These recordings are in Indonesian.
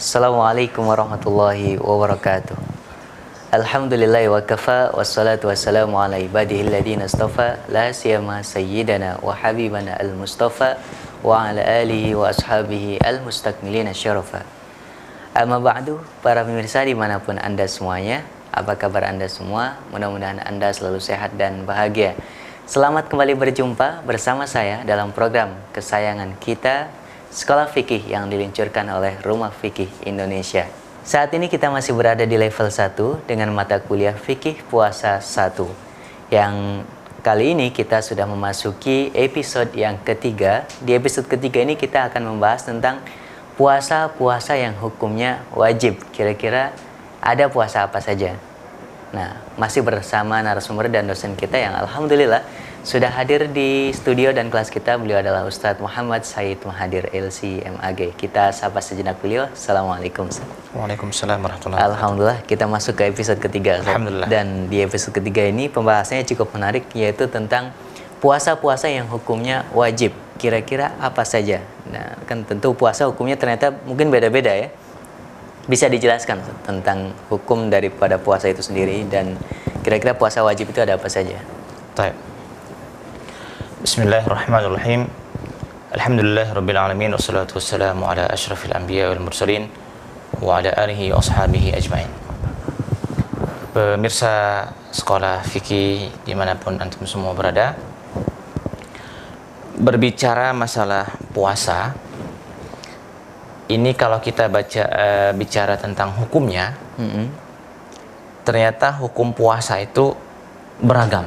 Assalamualaikum warahmatullahi wabarakatuh. Alhamdulillah wa kafa wassalatu wassalamu ala ibadihi alladhina istafa la siyama sayyidana wa habibana al-mustafa wa ala alihi wa ashabihi al-mustakmilina syarafa. Amma ba'du, para pemirsa dimanapun Anda semuanya, apa kabar Anda semua? Mudah-mudahan Anda selalu sehat dan bahagia. Selamat kembali berjumpa bersama saya dalam program kesayangan kita, Sekolah Fikih yang diluncurkan oleh Rumah Fikih Indonesia. Saat ini kita masih berada di level 1 dengan mata kuliah Fikih Puasa 1. Yang kali ini kita sudah memasuki episode yang ketiga. Di episode ketiga ini kita akan membahas tentang puasa-puasa yang hukumnya wajib. Kira-kira ada puasa apa saja? Nah, masih bersama narasumber dan dosen kita yang alhamdulillah sudah hadir di studio dan kelas kita. Beliau adalah Ustadz Muhammad Said Mahadir LC MAG. Kita sapa sejenak beliau. Assalamualaikum. Waalaikumsalam warahmatullahi wabarakatuh. Alhamdulillah kita masuk ke episode ketiga. Alhamdulillah. Dan di episode ketiga ini pembahasannya cukup menarik, yaitu tentang puasa-puasa yang hukumnya wajib. Kira-kira apa saja? Nah, kan tentu puasa hukumnya ternyata mungkin beda-beda ya. Bisa dijelaskan tentang hukum daripada puasa itu sendiri dan kira-kira puasa wajib itu ada apa saja? Baik. Bismillahirrahmanirrahim. Alhamdulillah rabbil alamin wassalatu wassalamu ala asyrafil anbiya wal mursalin wa ala alihi wa ashabihi ajmain. Pemirsa sekolah fikih dimanapun antum semua berada, berbicara masalah puasa ini, kalau kita bicara tentang hukumnya, ternyata hukum puasa itu beragam.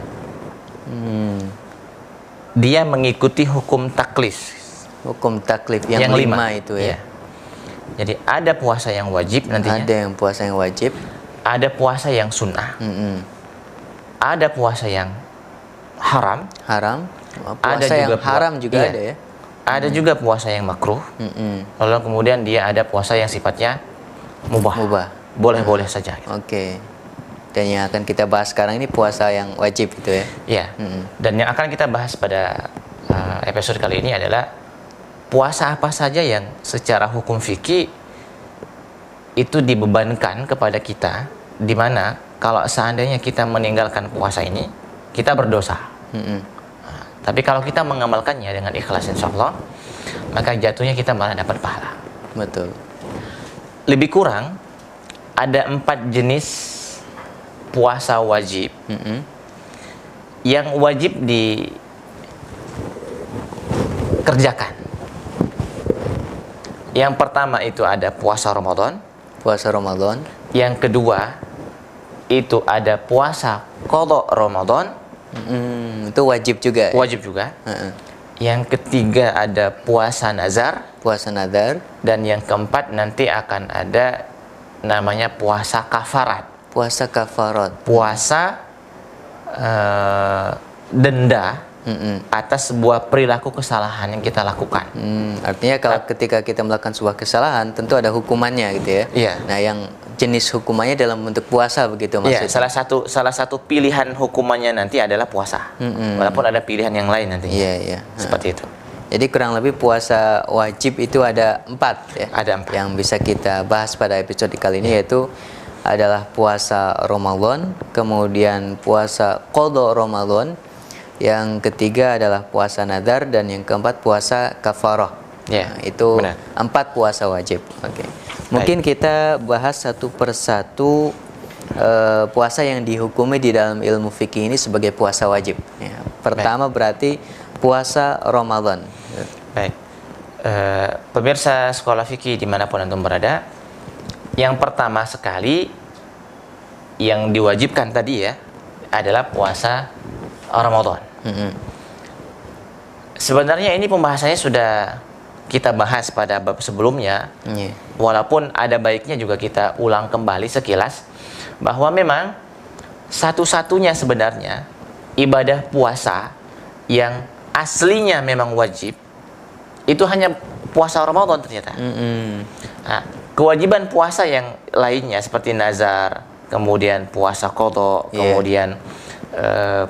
Dia mengikuti hukum taklif. Hukum taklif yang 5 itu ya. Iya. Jadi ada puasa yang wajib nantinya. Ada yang puasa yang wajib. Ada puasa yang sunnah. Ada puasa yang haram. Haram. Puasa Ada juga yang haram juga iya. ada ya. Ada juga puasa yang makruh. Lalu kemudian dia ada puasa yang sifatnya mubah. Boleh-boleh saja. Oke. Dan yang akan kita bahas sekarang ini puasa yang wajib gitu ya. Iya. Dan yang akan kita bahas pada episode kali ini adalah puasa apa saja yang secara hukum fikih itu dibebankan kepada kita, di mana kalau seandainya kita meninggalkan puasa ini, kita berdosa. Tapi kalau kita mengamalkannya dengan ikhlas insya Allah, maka jatuhnya kita malah dapat pahala. Betul. Lebih kurang ada 4 jenis puasa wajib yang wajib dikerjakan. Yang pertama itu ada puasa Ramadan. Puasa Ramadan. Yang kedua itu ada puasa qadha Ramadan. Itu wajib juga ya? Wajib juga. Yang ketiga ada puasa nazar. Puasa nazar. Dan yang keempat nanti akan ada namanya puasa kafarat. Puasa kafarat. Puasa denda atas sebuah perilaku kesalahan yang kita lakukan. Artinya kalau ketika kita melakukan sebuah kesalahan, tentu ada hukumannya gitu ya. Iya. Nah, yang jenis hukumannya dalam bentuk puasa begitu maksudnya. Iya, salah satu pilihan hukumannya nanti adalah puasa. Walaupun ada pilihan yang lain nanti. Iya. Seperti itu. Jadi kurang lebih puasa wajib itu ada 4 ya. Ada 4. Yang bisa kita bahas pada episode kali ini yaitu adalah puasa Ramadan, kemudian puasa qadha Ramadan, yang ketiga adalah puasa nazar, dan yang keempat puasa kafarah. Ya, nah, itu benar. 4 puasa wajib. Oke. Mungkin kita bahas satu persatu puasa yang dihukumi di dalam ilmu fikih ini sebagai puasa wajib. Ya, pertama berarti puasa Ramadan. Baik. Pemirsa sekolah fikih dimanapun antum berada, yang pertama sekali yang diwajibkan tadi ya adalah puasa Ramadan. Sebenarnya ini pembahasannya sudah kita bahas pada bab sebelumnya. Walaupun ada baiknya juga kita ulang kembali sekilas bahwa memang satu-satunya sebenarnya ibadah puasa yang aslinya memang wajib itu hanya puasa Ramadan ternyata. Nah, kewajiban puasa yang lainnya seperti nazar, kemudian puasa qadha, kemudian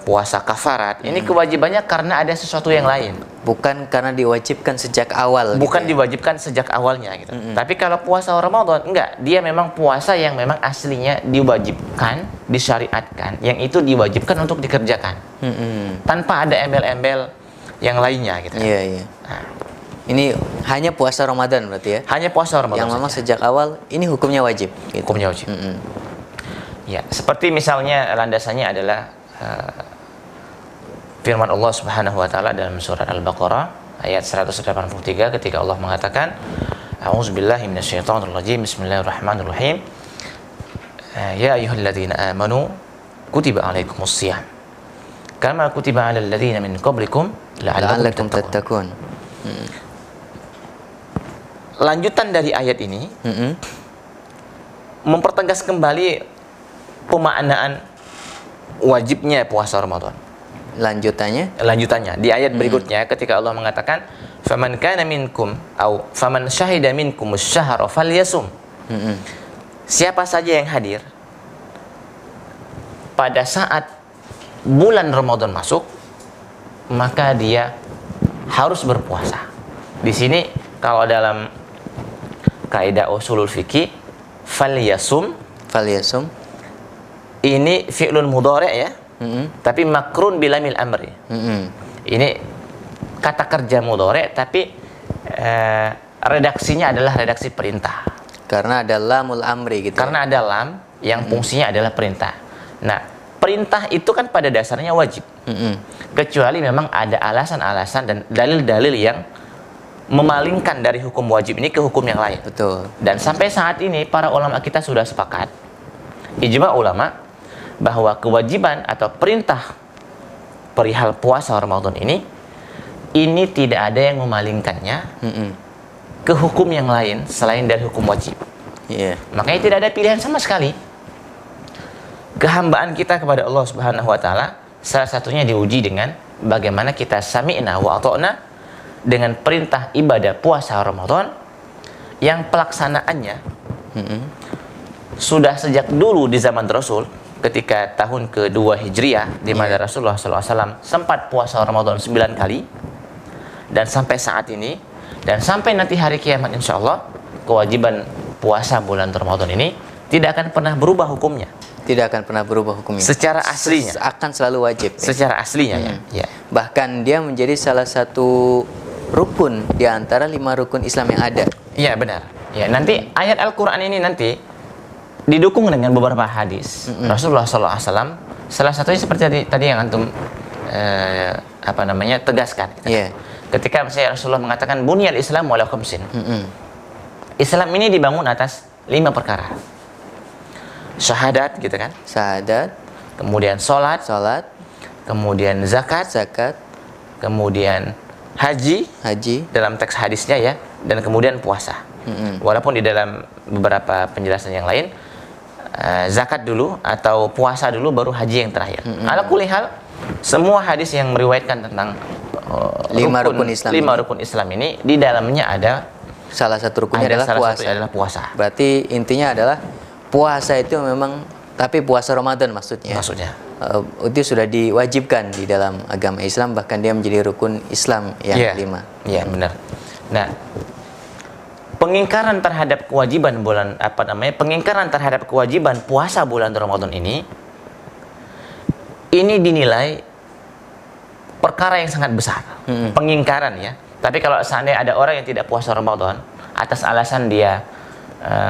puasa kafarat, ini kewajibannya karena ada sesuatu yang lain. Bukan karena diwajibkan sejak awal. Bukan gitu ya? diwajibkan sejak awalnya gitu. Tapi kalau puasa Ramadan enggak, dia memang puasa yang memang aslinya diwajibkan, disyariatkan, yang itu diwajibkan untuk dikerjakan. Tanpa ada embel-embel yang lainnya gitu. Iya, iya. Nah, Ini hanya puasa Ramadan berarti ya? hanya puasa Ramadan Yang memang saja. sejak awal ini hukumnya wajib. Gitu. Hukumnya wajib. Ya, seperti misalnya landasannya adalah firman Allah Subhanahu wa taala dalam surat Al-Baqarah ayat 183 ketika Allah mengatakan, A'udzubillahi minasyaitonir rajim. Bismillahirrahmanirrahim. Ya ayyuhalladzina amanu kutiba alaikumusshiyam kama kutiba alal ladzina min qablikum la'allakum tattaqun. Lanjutan dari ayat ini mempertegas kembali pemaknaan wajibnya puasa Ramadan. Lanjutannya di ayat berikutnya ketika Allah mengatakan faman kana minkum au faman syahida minkum asy-syahra falyasum. Siapa saja yang hadir pada saat bulan Ramadan masuk, maka dia harus berpuasa. Di sini kalau dalam kaidah usulul fikih falyasum ini fi'lun mudhari' ya. Tapi makrun bilamil amri. Ini kata kerja mudhari' tapi redaksinya adalah redaksi perintah. Karena ada lamul amri gitu. Karena ada lam yang fungsinya adalah perintah. Nah, perintah itu kan pada dasarnya wajib. Kecuali memang ada alasan-alasan dan dalil-dalil yang memalingkan dari hukum wajib ini ke hukum yang lain. Betul. Dan sampai saat ini para ulama kita sudah sepakat, ijma ulama, bahwa kewajiban atau perintah perihal puasa Ramadan ini tidak ada yang memalingkannya ke hukum yang lain selain dari hukum wajib. Makanya tidak ada pilihan sama sekali. Kehambaan kita kepada Allah Subhanahu wa taala salah satunya diuji dengan bagaimana kita sami'na wa ata'na dengan perintah ibadah puasa Ramadan yang pelaksanaannya sudah sejak dulu di zaman Rasul ketika tahun kedua Hijriah di mana Rasulullah SAW sempat puasa Ramadan 9 kali, dan sampai saat ini dan sampai nanti hari kiamat insya Allah kewajiban puasa bulan Ramadan ini tidak akan pernah berubah hukumnya. Tidak akan pernah berubah hukumnya. Secara aslinya. Akan selalu wajib. Secara aslinya ya. Bahkan dia menjadi salah satu rukun di antara 5 rukun Islam yang ada. Iya benar. Ya, nanti ayat Al-Qur'an ini nanti didukung dengan beberapa hadis Rasulullah SAW. Salah satunya seperti tadi yang antum tegaskan. Ketika misalnya Rasulullah mengatakan bunyal Islam ala khamsin. Islam ini dibangun atas 5 perkara. Syahadat gitu kan? Syahadat, kemudian salat, kemudian zakat, kemudian haji dalam teks hadisnya ya, dan kemudian puasa. Walaupun di dalam beberapa penjelasan yang lain zakat dulu atau puasa dulu baru haji yang terakhir. Ala kulli hal semua hadis yang meriwayatkan tentang 5 rukun Islam ini di dalamnya ada salah satu rukunnya adalah puasa. Berarti intinya adalah puasa itu memang, tapi puasa Ramadan maksudnya. Itu sudah diwajibkan di dalam agama Islam, bahkan dia menjadi rukun Islam yang 5. Iya, benar. Nah, pengingkaran terhadap kewajiban pengingkaran terhadap kewajiban puasa bulan Ramadan ini dinilai perkara yang sangat besar. Pengingkaran ya. Tapi kalau seandainya ada orang yang tidak puasa Ramadan atas alasan dia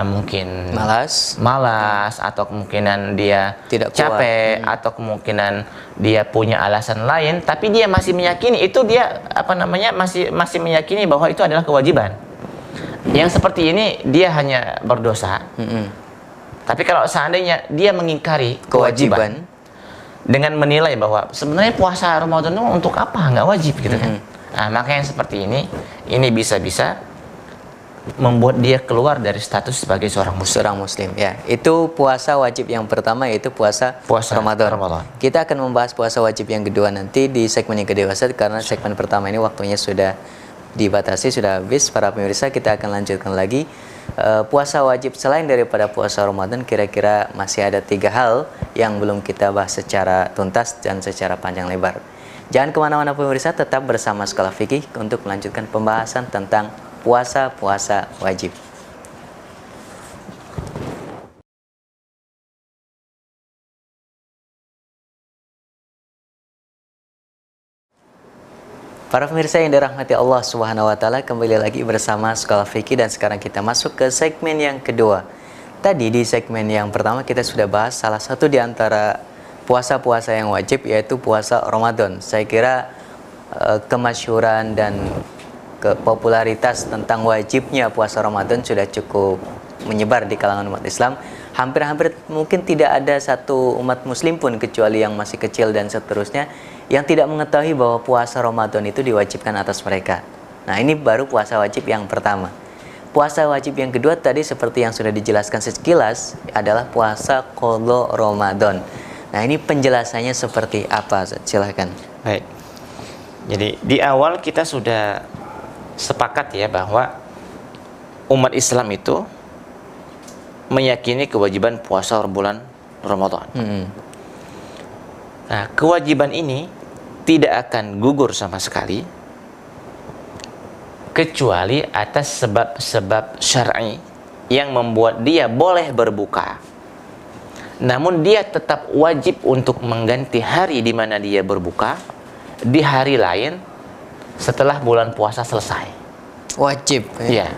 mungkin malas atau kemungkinan dia tidak capek atau kemungkinan dia punya alasan lain, tapi dia masih meyakini itu, dia masih meyakini bahwa itu adalah kewajiban. Yang seperti ini dia hanya berdosa. Tapi kalau seandainya dia mengingkari kewajiban dengan menilai bahwa sebenarnya puasa Ramadan itu untuk apa, nggak wajib gitu kan. Nah, maka yang seperti ini bisa-bisa membuat dia keluar dari status sebagai seorang muslim. Ya, itu puasa wajib yang pertama, yaitu puasa Ramadan. Kita akan membahas puasa wajib yang kedua nanti di segmen yang kedua, karena segmen pertama ini waktunya sudah dibatasi, sudah habis. Para pemirsa, kita akan lanjutkan lagi. Puasa wajib selain daripada puasa Ramadan, kira-kira masih ada 3 hal yang belum kita bahas secara tuntas dan secara panjang lebar. Jangan kemana-mana pemirsa, tetap bersama Sekolah Fikih untuk melanjutkan pembahasan tentang puasa-puasa wajib. Para pemirsa yang dirahmati Allah Subhanahu wa taala, kembali lagi bersama Sekolah Fikih dan sekarang kita masuk ke segmen yang kedua. Tadi di segmen yang pertama kita sudah bahas salah satu di antara puasa-puasa yang wajib, yaitu puasa Ramadan. Saya kira kemasyhuran dan popularitas tentang wajibnya puasa Ramadan sudah cukup menyebar di kalangan umat Islam. Hampir-hampir mungkin tidak ada satu umat muslim pun, kecuali yang masih kecil dan seterusnya, yang tidak mengetahui bahwa puasa Ramadan itu diwajibkan atas mereka. Nah, ini baru puasa wajib yang pertama. Puasa wajib yang kedua tadi seperti yang sudah dijelaskan sekilas adalah puasa qadha Ramadan. Nah, ini penjelasannya seperti apa? Silahkan. Baik. Jadi di awal kita sudah sepakat ya bahwa umat Islam itu meyakini kewajiban puasa bulan Ramadan. Nah, kewajiban ini tidak akan gugur sama sekali kecuali atas sebab-sebab syar'i yang membuat dia boleh berbuka. Namun dia tetap wajib untuk mengganti hari di mana dia berbuka di hari lain setelah bulan puasa selesai. Wajib ya.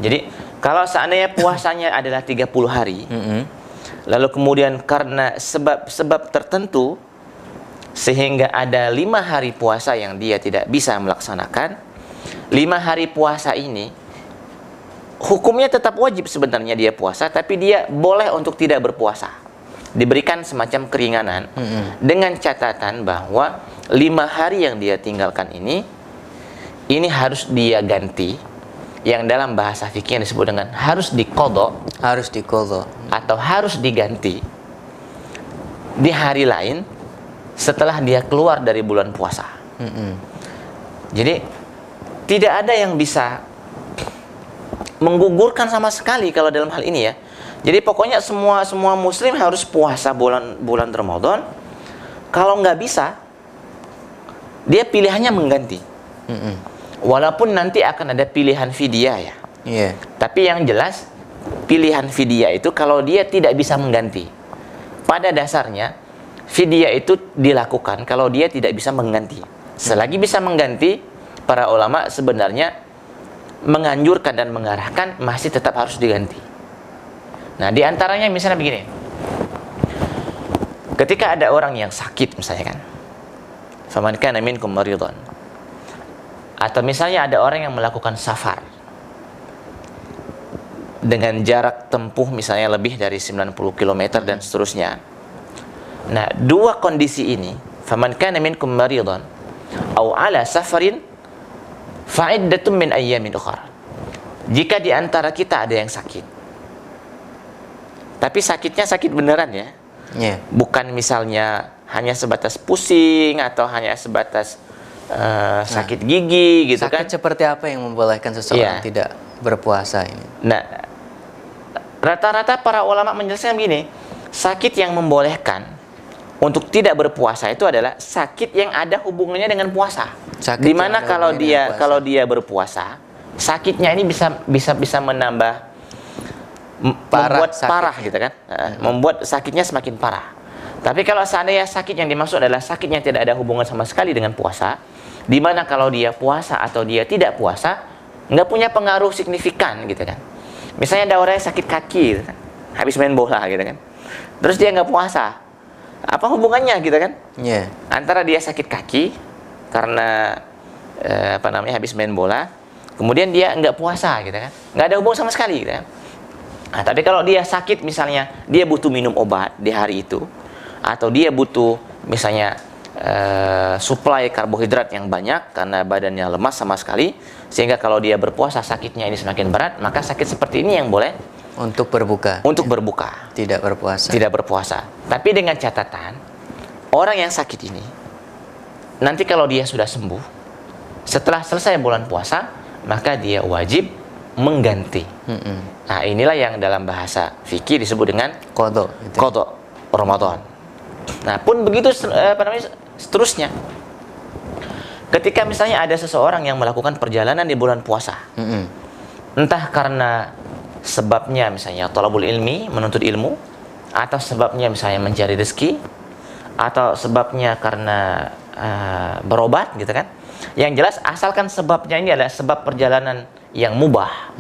Jadi kalau seandainya puasanya adalah 30 hari, lalu kemudian karena sebab-sebab tertentu sehingga ada 5 hari puasa yang dia tidak bisa melaksanakan, 5 hari puasa ini hukumnya tetap wajib sebenarnya dia puasa, tapi dia boleh untuk tidak berpuasa. Diberikan semacam keringanan dengan catatan bahwa 5 hari yang dia tinggalkan ini harus dia ganti, yang dalam bahasa fikih yang disebut dengan harus diqadha, atau harus diganti di hari lain setelah dia keluar dari bulan puasa. Jadi tidak ada yang bisa menggugurkan sama sekali kalau dalam hal ini ya. Jadi pokoknya semua muslim harus puasa bulan Ramadan. Kalau nggak bisa, dia pilihannya mengganti. Walaupun nanti akan ada pilihan fidyah ya. Tapi yang jelas pilihan fidyah itu kalau dia tidak bisa mengganti. Pada dasarnya fidyah itu dilakukan kalau dia tidak bisa mengganti. Selagi bisa mengganti, para ulama sebenarnya menganjurkan dan mengarahkan masih tetap harus diganti. Nah, di antaranya misalnya begini. Ketika ada orang yang sakit misalnya kan. Faman kana minkum maridhan. Atau misalnya ada orang yang melakukan safar dengan jarak tempuh misalnya lebih dari 90 km dan seterusnya. Nah, dua kondisi ini, faman kana minkum maridhan aw ala safarin fa'iddatun min ayyamin ukhra. Jika di antara kita ada yang sakit, tapi sakitnya sakit beneran ya, bukan misalnya hanya sebatas pusing atau hanya sebatas sakit gigi gitu sakit kan. Seperti apa yang membolehkan seseorang tidak berpuasa ini? Nah, rata-rata para ulama menjelaskan begini, sakit yang membolehkan untuk tidak berpuasa itu adalah sakit yang ada hubungannya dengan puasa. Dimana kalau dia berpuasa, sakitnya ini bisa menambah membuat parah gitu kan, membuat sakitnya semakin parah. Tapi kalau seandainya sakit yang dimaksud adalah sakit yang tidak ada hubungan sama sekali dengan puasa, di mana kalau dia puasa atau dia tidak puasa nggak punya pengaruh signifikan gitu kan. Misalnya ada orang yang sakit kaki gitu kan, habis main bola gitu kan, terus dia nggak puasa, apa hubungannya gitu kan? Antara dia sakit kaki karena habis main bola, kemudian dia nggak puasa gitu kan, nggak ada hubungan sama sekali gitu kan. Nah, tapi kalau dia sakit misalnya dia butuh minum obat di hari itu, atau dia butuh misalnya suplai karbohidrat yang banyak karena badannya lemas sama sekali, sehingga kalau dia berpuasa sakitnya ini semakin berat, maka sakit seperti ini yang boleh untuk berbuka. Tidak berpuasa. Tapi dengan catatan, orang yang sakit ini nanti kalau dia sudah sembuh, Setelah selesai bulan puasa, maka dia wajib mengganti. Nah, inilah yang dalam bahasa fikih disebut dengan Qadha. qadha Ramadan. Nah, pun begitu seterusnya. Ketika misalnya ada seseorang yang melakukan perjalanan di bulan puasa, entah karena sebabnya misalnya thalabul ilmi, menuntut ilmu, atau sebabnya misalnya mencari rezeki, atau sebabnya karena berobat gitu kan. Yang jelas asalkan sebabnya ini adalah sebab perjalanan yang mubah,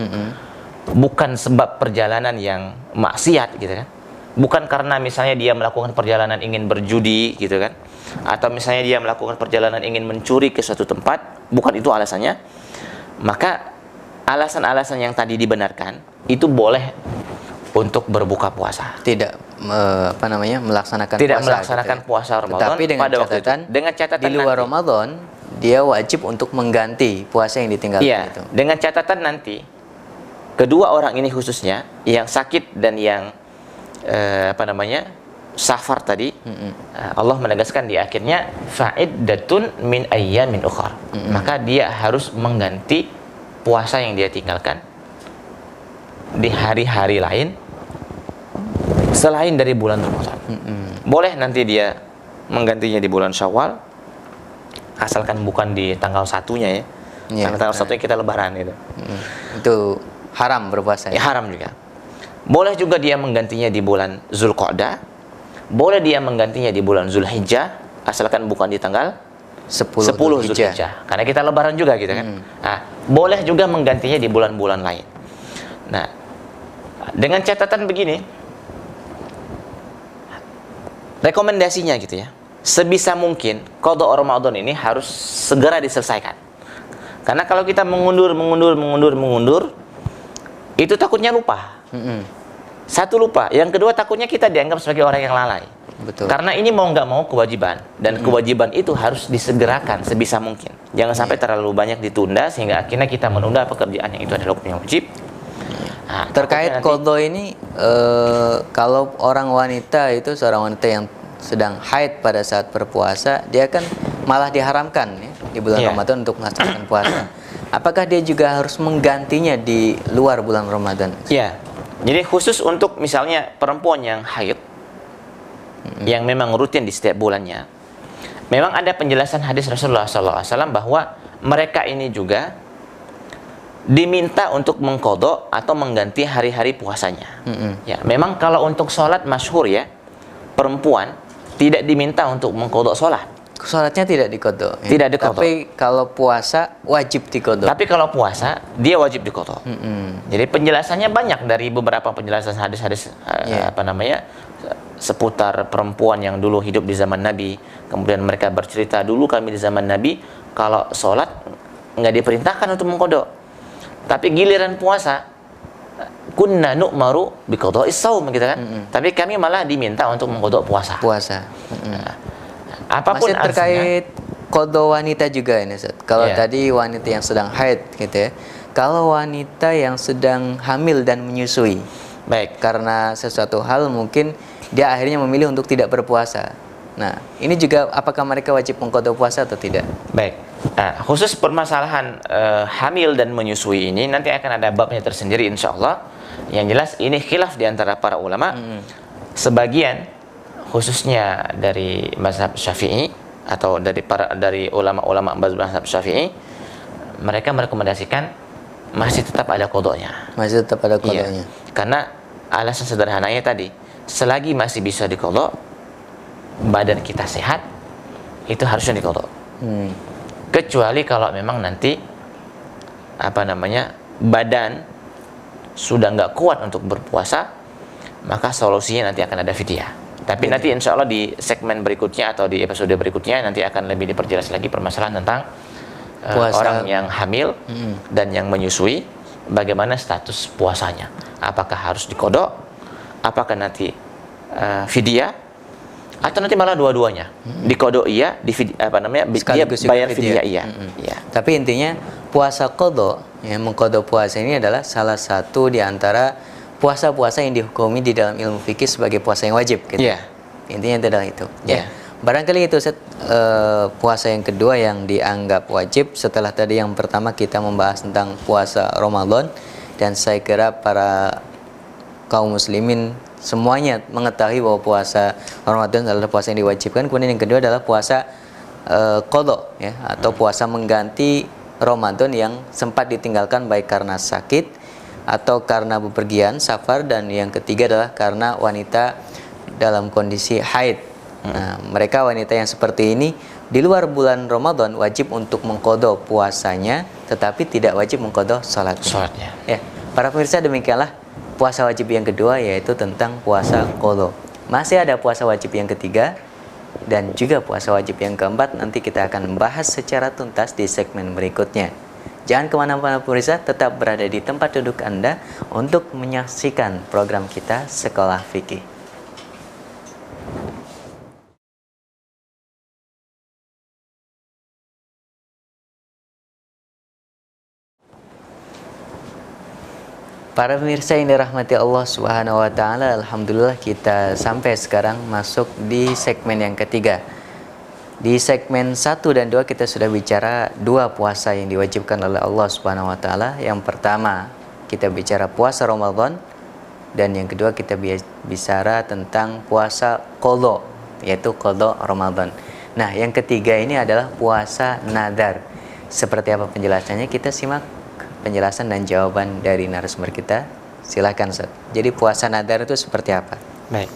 bukan sebab perjalanan yang maksiat gitu kan. Bukan karena misalnya dia melakukan perjalanan ingin berjudi gitu kan, atau misalnya dia melakukan perjalanan ingin mencuri ke suatu tempat, bukan itu alasannya. Maka alasan-alasan yang tadi dibenarkan itu boleh untuk berbuka puasa. Tidak melaksanakan Tidak puasa, melaksanakan gitu ya. puasa Ramadan. Tetapi dengan pada waktu catatan, itu, dengan catatan di luar nanti, Ramadan dia wajib untuk mengganti puasa yang ditinggalkan iya, itu. dengan catatan nanti kedua orang ini khususnya yang sakit dan yang safar tadi, Allah menegaskan di akhirnya fa'iddatun min ayyamin ukhar. Maka dia harus mengganti puasa yang dia tinggalkan di hari-hari lain selain dari bulan Ramadan. Boleh nanti dia menggantinya di bulan Syawal, asalkan bukan di tanggal 1-nya ya. Karena tanggal 1-nya kita lebaran gitu. Itu haram berpuasa Ya, ya? haram juga. Boleh juga dia menggantinya di bulan Zulqa'dah. Boleh dia menggantinya di bulan Zulhijjah, asalkan bukan di tanggal 10 Zulhijjah. Karena kita lebaran juga gitu kan. Nah, boleh juga menggantinya di bulan-bulan lain. Nah, dengan catatan begini, rekomendasinya gitu ya, sebisa mungkin qadha Ramadan ini harus segera diselesaikan. Karena kalau kita mengundur, itu takutnya lupa. Satu, lupa. Yang kedua, takutnya kita dianggap sebagai orang yang lalai. Betul. Karena ini mau nggak mau kewajiban, dan kewajiban itu harus disegerakan sebisa mungkin. Jangan sampai terlalu banyak ditunda sehingga akhirnya kita menunda pekerjaan yang itu adalah hukum yang wajib. Nah, Terkait nanti, qadha ini, kalau orang wanita itu, seorang wanita yang sedang haid pada saat berpuasa, dia kan malah diharamkan ya, di bulan Ramadan untuk melaksanakan puasa. Apakah dia juga harus menggantinya di luar bulan Ramadan? Ya, jadi khusus untuk misalnya perempuan yang haid, yang memang rutin di setiap bulannya, memang ada penjelasan hadis Rasulullah SAW bahwa mereka ini juga diminta untuk mengqadha atau mengganti hari-hari puasanya. Ya, memang kalau untuk sholat masyhur ya, perempuan tidak diminta untuk mengqadha sholat. Sholatnya tidak diqadha. Ya? Tidak diqadha. Tapi kalau puasa wajib diqadha. Tapi kalau puasa dia wajib diqadha. Jadi penjelasannya banyak dari beberapa penjelasan hadis-hadis seputar perempuan yang dulu hidup di zaman Nabi. Kemudian mereka bercerita, dulu kami di zaman Nabi kalau sholat nggak diperintahkan untuk mengqadha. Tapi giliran puasa, kunna nu'maru biqadha'is shaum gitu kan. Tapi kami malah diminta untuk mengqadha puasa. Apapun masih terkait qadha wanita juga ini, Ustaz. Kalau tadi wanita yang sedang haid gitu ya. Kalau wanita yang sedang hamil dan menyusui, baik, karena sesuatu hal mungkin dia akhirnya memilih untuk tidak berpuasa. Nah, ini juga apakah mereka wajib mengqadha puasa atau tidak? Baik. Nah, khusus permasalahan hamil dan menyusui ini nanti akan ada babnya tersendiri insyaallah. Yang jelas ini khilaf di antara para ulama. Sebagian khususnya dari mazhab Syafi'i atau dari ulama-ulama mazhab Syafi'i, mereka merekomendasikan masih tetap ada qadhanya. Masih tetap ada qadhanya. Iya. Karena alasan sederhananya tadi, selagi masih bisa diqadha, badan kita sehat, itu harusnya diqadha. Kecuali kalau memang nanti badan sudah nggak kuat untuk berpuasa, maka solusinya nanti akan ada fidyah. Tapi nanti insya Allah di segmen berikutnya atau di episode berikutnya nanti akan lebih diperjelas lagi permasalahan tentang orang yang hamil dan yang menyusui, bagaimana status puasanya. Apakah harus diqadha, apakah nanti fidyah, atau nanti malah dua-duanya. Diqadha iya, dia bayar fidyah iya. Tapi intinya puasa qadha, mengqadha puasa ini adalah salah satu di antara puasa-puasa yang dihukumi di dalam ilmu fikih sebagai puasa yang wajib gitu. Intinya adalah itu. Barangkali itu Ustaz, puasa yang kedua yang dianggap wajib setelah tadi yang pertama kita membahas tentang puasa Ramadan, dan saya kira para kaum muslimin semuanya mengetahui bahwa puasa Ramadan adalah puasa yang diwajibkan. Kemudian yang kedua adalah puasa qadha ya, atau puasa mengganti Ramadan yang sempat ditinggalkan baik karena sakit atau karena bepergian safar, dan yang ketiga adalah karena wanita dalam kondisi haid. Nah, mereka wanita yang seperti ini di luar bulan Ramadan wajib untuk mengqadha puasanya, tetapi tidak wajib mengqadha salatnya. Ya, para pemirsa, demikianlah puasa wajib yang kedua, yaitu tentang puasa qadha. Masih ada puasa wajib yang ketiga dan juga puasa wajib yang keempat, nanti kita akan membahas secara tuntas di segmen berikutnya. Jangan kemana-mana pemirsa, tetap berada di tempat duduk Anda untuk menyaksikan program kita Sekolah Fikih. Para pemirsa yang dirahmati Allah Subhanahu wa taala, alhamdulillah kita sampai sekarang masuk di segmen yang ketiga. Di segmen 1 dan 2 kita sudah bicara dua puasa yang diwajibkan oleh Allah Subhanahu wa taala. Yang pertama, kita bicara puasa Ramadan, dan yang kedua kita bicara tentang puasa qadha, yaitu qadha Ramadan. Nah, yang ketiga ini adalah puasa nadar. Seperti apa penjelasannya? Kita simak penjelasan dan jawaban dari narasumber kita. Silakan Ustaz. Jadi puasa nadar itu seperti apa? Baik.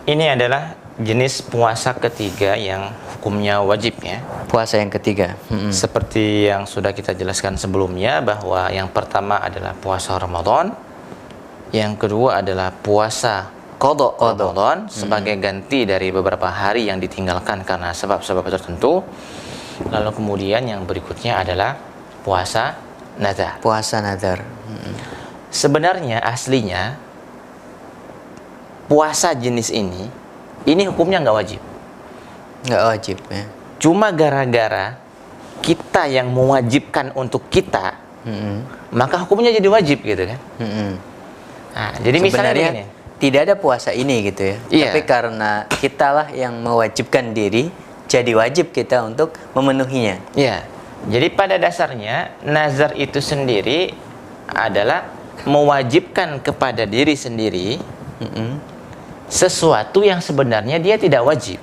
Ini adalah jenis puasa ketiga yang hukumnya wajib ya. Puasa yang ketiga. Seperti yang sudah kita jelaskan sebelumnya, bahwa yang pertama adalah puasa Ramadan, yang kedua adalah puasa qadha Ramadan sebagai ganti dari beberapa hari yang ditinggalkan karena sebab-sebab tertentu. Lalu kemudian yang berikutnya adalah puasa nazar. Puasa nazar. Sebenarnya aslinya puasa jenis ini hukumnya nggak wajib. Nggak wajib ya. Cuma gara-gara kita yang mewajibkan untuk kita, maka hukumnya jadi wajib gitu kan. Nah, jadi misalnya begini, tidak ada puasa ini gitu ya. Iya. Tapi karena kitalah yang mewajibkan diri, jadi wajib kita untuk memenuhinya. Iya. Jadi pada dasarnya nazar itu sendiri adalah mewajibkan kepada diri sendiri sesuatu yang sebenarnya dia tidak wajib.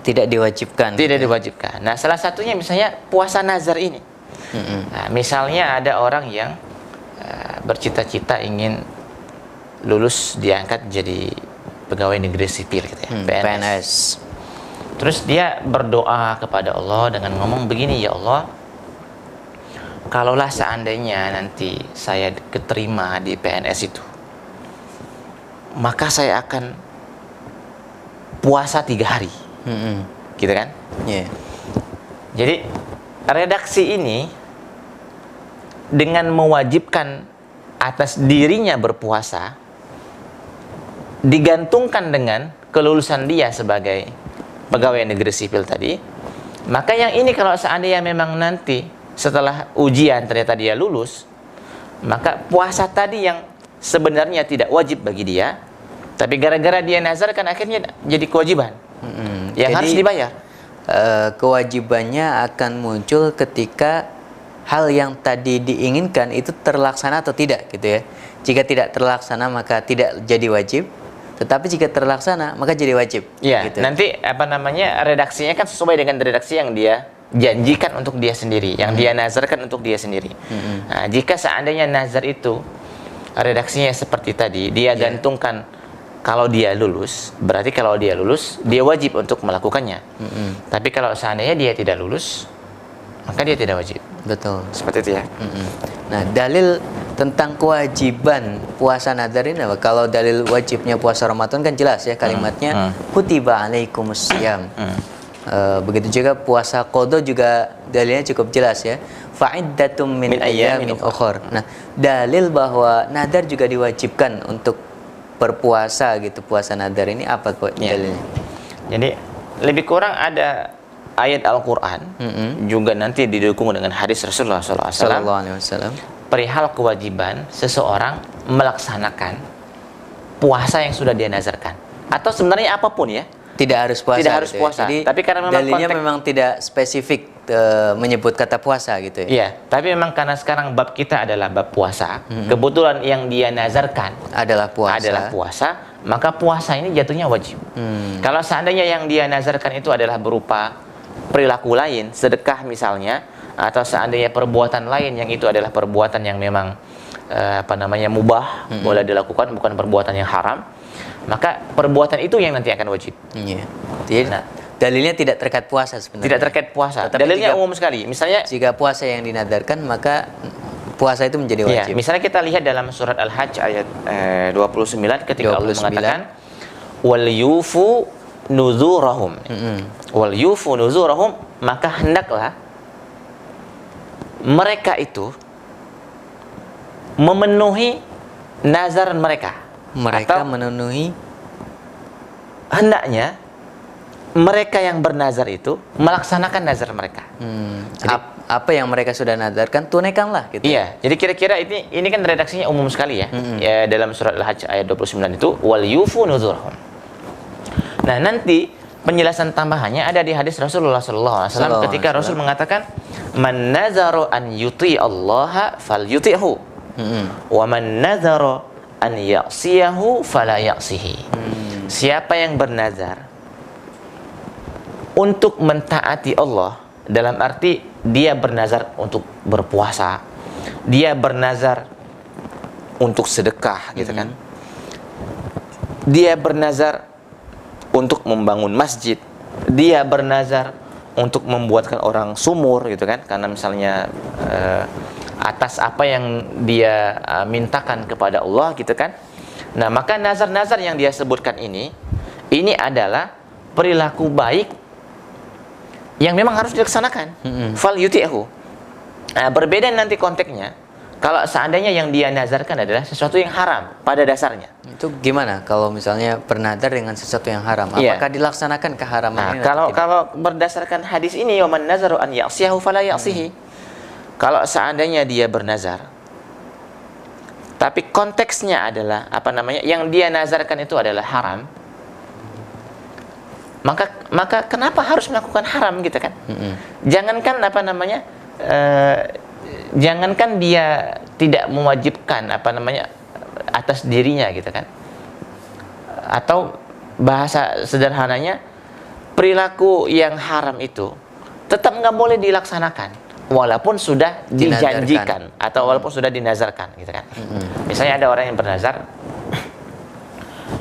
Tidak diwajibkan. Tidak diwajibkan. Nah, salah satunya misalnya puasa nazar ini. Nah, misalnya ada orang yang bercita-cita ingin lulus diangkat jadi pegawai negeri sipil gitu ya, PNS. Terus dia berdoa kepada Allah dengan ngomong begini, ya Allah, kalaulah seandainya nanti saya keterima di PNS itu, maka saya akan puasa 3 hari. Gitu kan? Yeah. Jadi redaksi ini dengan mewajibkan atas dirinya berpuasa digantungkan dengan kelulusan dia sebagai pegawai negeri sipil tadi. Maka yang ini kalau seandainya memang nanti setelah ujian ternyata dia lulus, maka puasa tadi yang sebenarnya tidak wajib bagi dia, tapi gara-gara dia nazarkan akhirnya jadi kewajiban yang Jadi, harus dibayar. Kewajibannya akan muncul ketika hal yang tadi diinginkan itu terlaksana atau tidak gitu ya. Jika tidak terlaksana maka tidak jadi wajib, tetapi jika terlaksana maka jadi wajib. Ya, gitu. nanti redaksinya kan sesuai dengan redaksi yang dia janjikan untuk dia sendiri, yang dia nazarkan untuk dia sendiri. Nah, jika seandainya nazar itu redaksinya seperti tadi, dia gantungkan kalau dia lulus, berarti kalau dia lulus dia wajib untuk melakukannya. Tapi kalau seandainya dia tidak lulus, maka dia tidak wajib. Betul. Seperti itu ya. Nah, dalil tentang kewajiban puasa nadar ini apa? Kalau dalil wajibnya puasa Ramadan kan jelas ya kalimatnya, kutiba alaikumusiyam. Begitu juga puasa qadha juga dalilnya cukup jelas ya, fa'iddatum min ayyamin ukhar. Nah, dalil bahwa nadar juga diwajibkan untuk berpuasa gitu, puasa nadar ini apa kok dalilnya? Jadi lebih kurang ada ayat Al-Quran juga nanti didukung dengan hadis Rasulullah SAW perihal kewajiban seseorang melaksanakan puasa yang sudah dia nazarkan, atau sebenarnya apapun ya, Tidak harus puasa. Tidak harus gitu puasa. Ya. Jadi tapi karena memang dalilnya konteks, memang tidak spesifik menyebut kata puasa gitu ya. iya, tapi memang karena sekarang bab kita adalah bab puasa, kebetulan yang dia nazarkan Adalah puasa. maka puasa ini jatuhnya wajib. Kalau seandainya yang dia nazarkan itu adalah berupa perilaku lain, sedekah misalnya, atau seandainya perbuatan lain yang itu adalah perbuatan yang memang mubah, boleh dilakukan, bukan perbuatan yang haram, maka perbuatan itu yang nanti akan wajib. Iya. Jadi dalilnya tidak terkait puasa sebenarnya. Tidak terkait puasa. Tetapi Dalilnya jika- umum sekali. Misalnya, Jika puasa yang dinadarkan, maka puasa itu menjadi ya, wajib. misalnya kita lihat dalam surat Al-Hajj ayat 29 ketika Allah 29. mengatakan wal yufu nuzurahum. Wal yufu nuzurahum, maka hendaklah mereka itu memenuhi nazar mereka. Mereka Atau memenuhi hendaknya mereka yang bernazar itu melaksanakan nazar mereka. jadi apa yang mereka sudah nadarkan tunaikanlah gitu. Iya, jadi kira-kira ini kan redaksinya umum sekali ya. Ya, dalam surat Al-Hajj ayat 29 itu wal yufu nuzurahum. Nah, nanti penjelasan tambahannya ada di hadis Rasulullah SAW ketika Rasul mengatakan man nazaro an yuti Allah falyuti'hu wa man nazaro an ya'siyahu fala ya'sihi. Siapa yang bernazar untuk mentaati Allah, dalam arti dia bernazar untuk berpuasa, dia bernazar untuk sedekah gitu kan, dia bernazar untuk membangun masjid, dia bernazar untuk membuatkan orang sumur gitu kan, karena misalnya atas apa yang dia mintakan kepada Allah gitu kan. Nah, maka nazar-nazar yang dia sebutkan ini adalah perilaku baik yang memang harus dilaksanakan. Fal yuti'hu. Nah, berbeda nanti konteksnya kalau seandainya yang dia nazarkan adalah sesuatu yang haram pada dasarnya. Itu gimana kalau misalnya bernadar dengan sesuatu yang haram? Iya. Apakah dilaksanakan keharaman Nah, ini? atau tidak? kalau berdasarkan hadis ini wa man nazaru an ya'siyahu fala ya'sihi. Kalau seandainya dia bernazar tapi konteksnya adalah yang dia nazarkan itu adalah haram, maka kenapa harus melakukan haram gitu kan? Jangankan jangankan dia tidak mewajibkan atas dirinya gitu kan, atau bahasa sederhananya perilaku yang haram itu tetap nggak boleh dilaksanakan walaupun sudah dijanjikan atau walaupun sudah dinazarkan gitu kan. Misalnya ada orang yang bernazar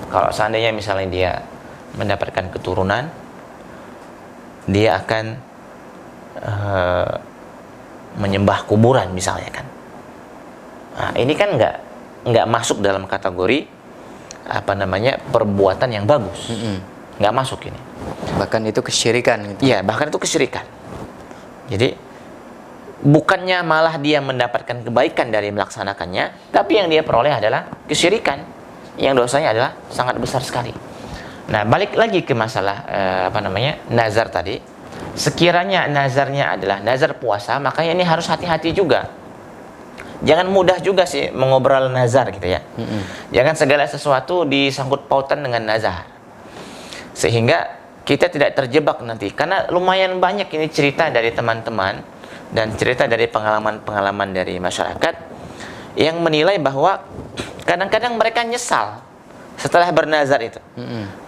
kalau seandainya misalnya dia mendapatkan keturunan, dia akan menyembah kuburan misalnya kan. Nah, ini kan nggak masuk dalam kategori perbuatan yang bagus. Nggak masuk ini. Bahkan itu kesyirikan gitu. Iya, bahkan itu kesyirikan. Jadi bukannya malah dia mendapatkan kebaikan dari melaksanakannya, tapi yang dia peroleh adalah kesyirikan yang dosanya adalah sangat besar sekali. Nah, balik lagi ke masalah nazar tadi. Sekiranya nazarnya adalah nazar puasa, makanya ini harus hati-hati juga. Jangan mudah juga sih mengobrol nazar gitu ya. Jangan segala sesuatu disangkut pautan dengan nazar, sehingga kita tidak terjebak nanti. Karena lumayan banyak ini cerita dari teman-teman dan cerita dari pengalaman-pengalaman dari masyarakat yang menilai bahwa kadang-kadang mereka nyesal setelah bernazar itu,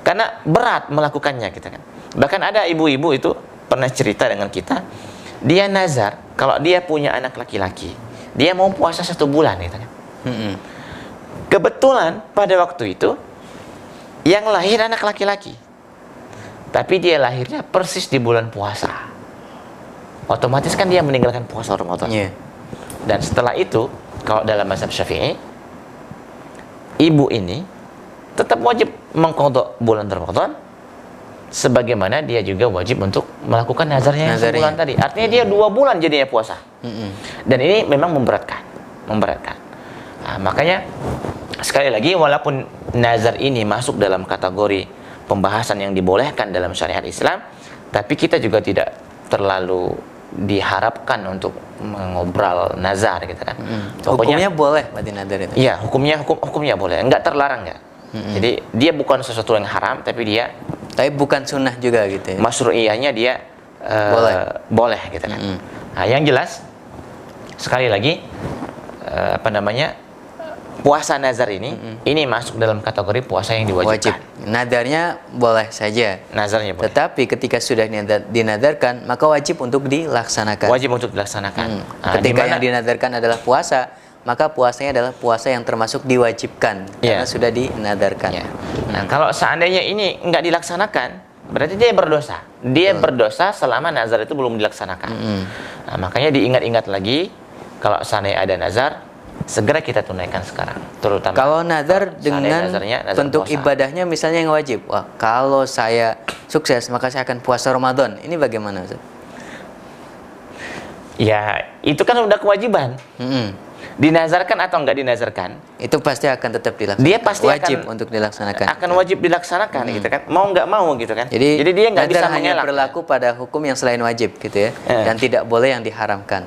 karena berat melakukannya gitu kan. Bahkan ada ibu-ibu itu pernah cerita dengan kita, dia nazar kalau dia punya anak laki-laki, dia mau puasa 1 bulan gitu kan. Kebetulan pada waktu itu yang lahir anak laki-laki, tapi dia lahirnya persis di bulan puasa. Otomatis kan dia meninggalkan puasa Ramadan. Dan setelah itu, kalau dalam mazhab Syafi'i, ibu ini tetap wajib mengqadha bulan Ramadan, sebagaimana dia juga wajib untuk melakukan nazarnya yang sebulan tadi. Artinya dia 2 bulan jadinya puasa. Dan ini memang memberatkan. Nah, makanya sekali lagi, walaupun nazar ini masuk dalam kategori pembahasan yang dibolehkan dalam syariat Islam, tapi kita juga tidak terlalu diharapkan untuk mengobrol nazar gitu kan. Hukumnya boleh berarti nazar itu? Iya, hukumnya boleh, enggak terlarang ya. Jadi dia bukan sesuatu yang haram, tapi dia Tapi bukan sunnah juga gitu ya. Masyru'iyahnya dia boleh gitu kan. Nah, yang jelas sekali lagi puasa nazar ini masuk dalam kategori puasa yang diwajibkan. Wajib. Nadarnya boleh saja. Nazarnya boleh. Tetapi ketika sudah dinadarkan, maka wajib untuk dilaksanakan. Wajib untuk dilaksanakan. Ketika yang dinadarkan adalah puasa, maka puasanya adalah puasa yang termasuk diwajibkan karena sudah dinadarkan. Nah, kalau seandainya ini nggak dilaksanakan, berarti dia berdosa. Dia berdosa selama nazar itu belum dilaksanakan. Nah, makanya diingat-ingat lagi, kalau seandainya ada nazar, segera kita tunaikan sekarang. Terutama kalau nazar dengan nazar bentuk puasa. Ibadahnya misalnya yang wajib. Wah, kalau saya sukses maka saya akan puasa Ramadan. Ini bagaimana, Ustaz? Ya, itu kan udah kewajiban. Dinazarkan atau enggak dinazarkan, itu pasti akan tetap dilaksanakan. Dia pasti wajib untuk dilaksanakan. Akan wajib dilaksanakan gitu kan. Mau nggak mau gitu kan. Jadi dia nggak bisa hanya mengelak. berlaku pada hukum yang selain wajib gitu ya. Dan tidak boleh yang diharamkan.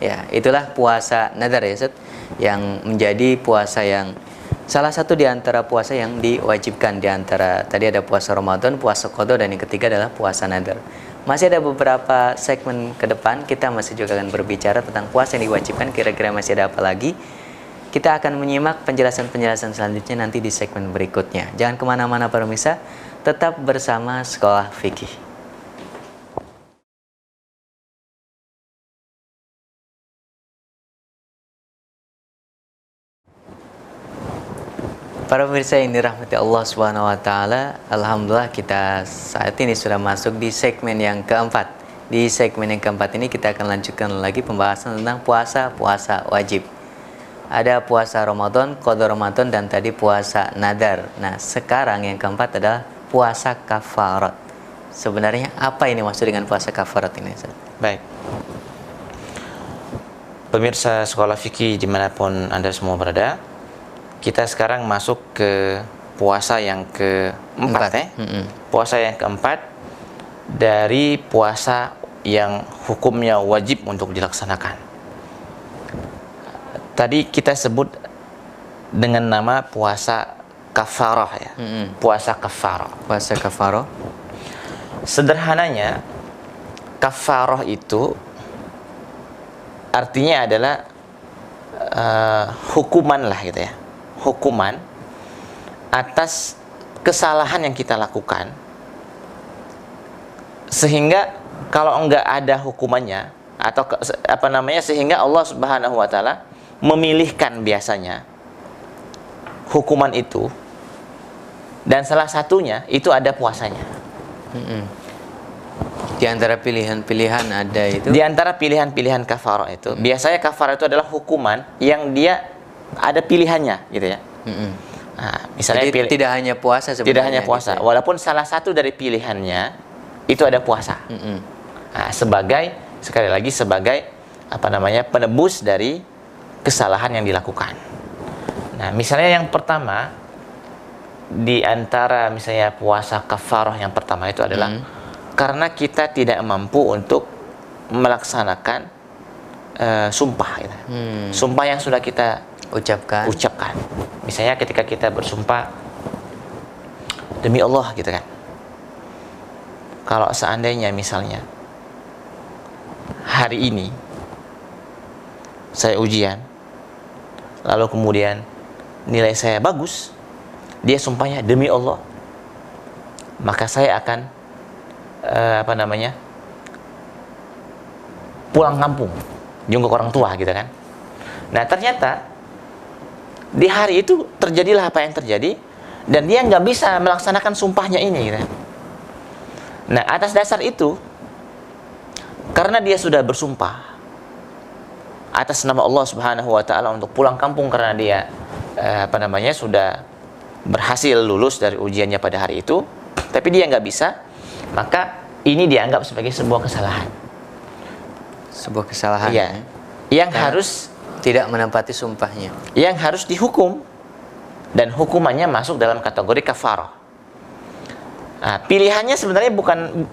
Ya, itulah puasa nazar ya, Ustaz, yang menjadi puasa yang salah satu di antara puasa yang diwajibkan. Di antara tadi ada puasa Ramadan, puasa qada, dan yang ketiga adalah puasa nazar. Masih ada beberapa segmen ke depan, kita masih juga akan berbicara tentang puasa yang diwajibkan. Kira-kira masih ada apa lagi? Kita akan menyimak penjelasan-penjelasan selanjutnya nanti di segmen berikutnya. Jangan kemana-mana pemirsa, tetap bersama Sekolah Fikih. Para pemirsa yang dirahmati Allah Subhanahu wa taala, alhamdulillah kita saat ini sudah masuk di segmen yang keempat. Di segmen yang keempat ini kita akan lanjutkan lagi pembahasan tentang puasa wajib. Ada puasa Ramadan, qada Ramadan, dan tadi puasa nadar. Nah, sekarang yang keempat adalah puasa kafarat. Sebenarnya apa ini maksud dengan puasa kafarat ini, Ustaz? Baik. Pemirsa Sekolah Fikih dimanapun Anda semua berada, kita sekarang masuk ke puasa yang keempat. Puasa yang keempat dari puasa yang hukumnya wajib untuk dilaksanakan. Tadi kita sebut dengan nama puasa kafarah ya. Puasa kafarah. Puasa kafarah. Sederhananya, kafarah itu artinya adalah hukuman lah gitu ya. Hukuman atas kesalahan yang kita lakukan, sehingga kalau enggak ada hukumannya atau sehingga Allah Subhanahu wa taala memilihkan biasanya hukuman itu, dan salah satunya itu ada puasanya. Di antara pilihan-pilihan ada itu. Di antara pilihan-pilihan kafarah itu, biasanya kafarah itu adalah hukuman yang dia ada pilihannya gitu ya. Nah, misalnya jadi tidak hanya puasa sebenarnya. Tidak hanya puasa, gitu ya. Walaupun salah satu dari pilihannya itu ada puasa. Nah, sekali lagi sebagai penebus dari kesalahan yang dilakukan. Nah, misalnya yang pertama di antara misalnya puasa kafarah yang pertama itu adalah karena kita tidak mampu untuk melaksanakan sumpah gitu. Sumpah yang sudah kita ucapkan. Misalnya ketika kita bersumpah demi Allah gitu kan. Kalau seandainya misalnya hari ini saya ujian, lalu kemudian nilai saya bagus, dia sumpahnya demi Allah, maka saya akan pulang kampung, jenguk orang tua gitu kan. Nah, ternyata di hari itu terjadilah apa yang terjadi, dan dia nggak bisa melaksanakan sumpahnya ini gitu. Nah, atas dasar itu, karena dia sudah bersumpah atas nama Allah Subhanahu wa taala untuk pulang kampung karena dia sudah berhasil lulus dari ujiannya pada hari itu, tapi dia nggak bisa, maka ini dianggap sebagai sebuah kesalahan. Sebuah kesalahan. Iya. Yang harus tidak menempati sumpahnya. Yang harus dihukum, dan hukumannya masuk dalam kategori kafarah. Nah, pilihannya sebenarnya